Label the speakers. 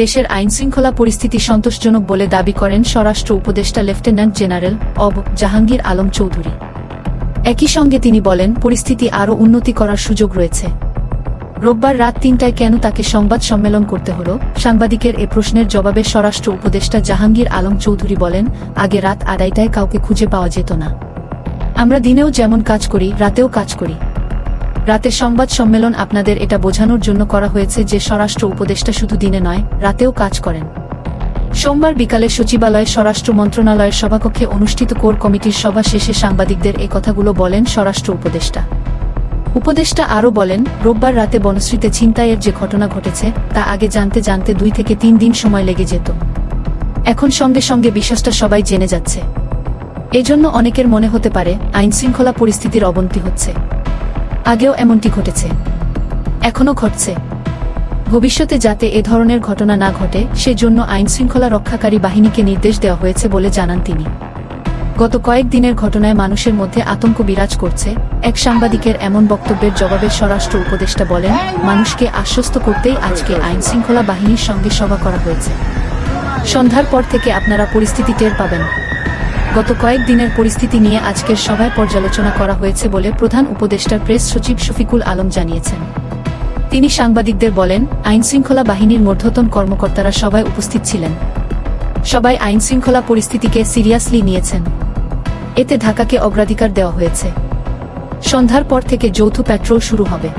Speaker 1: দেশের আইনশৃঙ্খলা পরিস্থিতি সন্তোষজনক বলে দাবি করেন স্বরাষ্ট্র উপদেষ্টা lieutenant general of. Jahangir Alam Chowdhury. একই সঙ্গে তিনি বলেন, পরিস্থিতি আরও উন্নতি করার সুযোগ রয়েছে। রোববার রাত ৩টায় কেন তাকে সংবাদ সম্মেলন করতে হলো, সাংবাদিকের এ প্রশ্নের জবাবে স্বরাষ্ট্র উপদেষ্টা জাহাঙ্গীর আলম চৌধুরী বলেন, আগে রাত ২:৩০টায় কাউকে খুঁজে পাওয়া যেত না। আমরা দিনেও যেমন কাজ করি, রাতেও কাজ করি। রাতে সংবাদ সম্মেলন আপনাদের এটা বোঝানোর জন্য করা হয়েছে যে স্বরাষ্ট্র উপদেষ্টা শুধু দিনে নয়, রাতেও কাজ করেন। সোমবার বিকালে সচিবালয়ে স্বরাষ্ট্র মন্ত্রণালয়ের সভাকক্ষে অনুষ্ঠিত কোর কমিটির সভা শেষে সাংবাদিকদের এ কথাগুলো বলেন স্বরাষ্ট্র উপদেষ্টা। উপদেষ্টা আরও বলেন, রোববার রাতে বনশ্রীতে ছিনতাইয়ের যে ঘটনা ঘটেছে তা আগে জানতে ২ থেকে ৩ দিন সময় লেগে যেত। এখন সঙ্গে সঙ্গে বিষয়টা সবাই জেনে যাচ্ছে। এজন্য অনেকের মনে হতে পারে আইনশৃঙ্খলা পরিস্থিতির অবনতি হচ্ছে। আগেও এমনটি ঘটেছে, এখনও ঘটছে। ভবিষ্যতে যাতে এ ধরনের ঘটনা না ঘটে সেজন্য আইনশৃঙ্খলা রক্ষাকারী বাহিনীকে নির্দেশ দেওয়া হয়েছে বলে জানান তিনি। গত কয়েকদিনের ঘটনায় মানুষের মধ্যে আতঙ্ক বিরাজ করছে। এক সাংবাদিকের এমন বক্তব্যের জবাবে স্বরাষ্ট্র উপদেষ্টা বলেন, মানুষকে আশ্বস্ত করতেই আজকে আইনশৃঙ্খলা বাহিনীর সঙ্গে সভা করা হয়েছে। সন্ধ্যার পর থেকে আপনারা পরিস্থিতি টের পাবেন। গত কয়েকদিনের পরিস্থিতি নিয়ে আজকের সভায় পর্যালোচনা করা হয়েছে বলে প্রধান উপদেষ্টার প্রেস সচিব শফিকুল আলম জানিয়েছেন। তিনি সাংবাদিকদের বলেন, আইনশৃঙ্খলা বাহিনীর ঊর্ধ্বতন কর্মকর্তারা সবাই উপস্থিত ছিলেন। সবাই আইনশৃঙ্খলা পরিস্থিতিকে সিরিয়াসলি নিয়েছেন। এতে ঢাকাকে অগ্রাধিকার দেওয়া হয়েছে। সন্ধ্যার পর থেকে যৌথ প্যাট্রোল শুরু হবে।